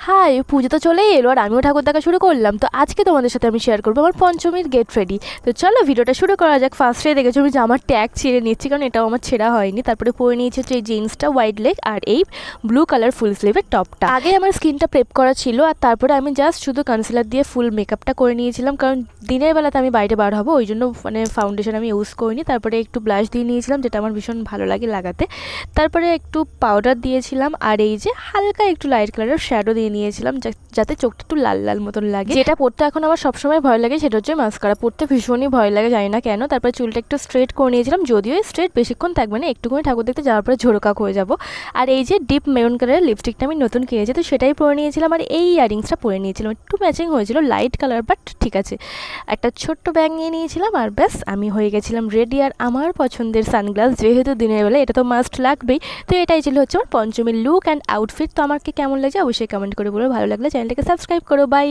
High, পুজো তো চলেই এলো আর আমিও ঠাকুর দেখা শুরু করলাম। তো আজকে তোমাদের সাথে আমি শেয়ার করবো আমার পঞ্চমীর গেট রেডি। তো চলো ভিডিওটা শুরু করা যাক। ফার্স্টে দেখেছো আমি জামার ট্যাগ ছিঁড়ে নিচ্ছি, কারণ এটাও আমার ছেঁড়া হয়নি। তারপরে পরে নিয়েছি হচ্ছে এই জিন্সটা হোয়াইট লেগ আর এই ব্লু কালার ফুল স্লিভের টপটা। আগে আমার স্কিনটা প্রেপ করা ছিল, আর তারপরে আমি জাস্ট শুধু কনসিলার দিয়ে ফুল মেকআপটা করে নিয়েছিলাম, কারণ দিনের বেলাতে আমি বাইরে বার হবো, ওই জন্য ফাউন্ডেশন আমি ইউজ করিনি। তারপরে একটু ব্লাশ দিয়ে নিয়েছিলাম, যেটা আমার ভীষণ ভালো লাগে লাগাতে। তারপরে একটু পাউডার দিয়েছিলাম, আর এই যে হালকা একটু লাইট কালারের শ্যাডো দিয়ে নিয়েছিলাম, যাতে চোখটা একটু লাল লাল মতন লাগে। যেটা পড়তে এখন আমার সবসময় ভয় লাগে সেটা হচ্ছে মাস্কারা পড়তে, ভীষণই ভয় লাগে, জানি না কেন। তারপরে চুলটা একটু স্ট্রেট করে নিয়েছিলাম, যদিও স্ট্রেট বেশিক্ষণ থাকবে না, একটুখানি ঠাকুর দেখতে যাওয়ার পরে ঝোড়কাক হয়ে যাব। আর এই যে ডিপ মেরুন কালারের লিপস্টিকটা আমি নতুন কিনেছি, তো সেটাই পরে নিয়েছিলাম। আর এই ইয়ারিংসটা পরে নিয়েছিলাম, একটু ম্যাচিং হয়েছিল, লাইট কালার, বাট ঠিক আছে। একটা ছোট্ট ব্যাগ নিয়ে নিয়েছিলাম, আর ব্যাস আমি হয়ে গেছিলাম রেডি। আর আমার পছন্দের সানগ্লাস, যেহেতু দিনের বেলা এটা তো মাস্ট লাগবেই। তো এটাই ছিল হচ্ছে আমার পঞ্চমীর লুক অ্যান্ড আউটফিট। তো আমাকে কেমন লাগছে অবশ্যই কমেন্ট করে বলো, ভালো লাগলে চ্যানেলটাকে সাবস্ক্রাইব করো। বাই।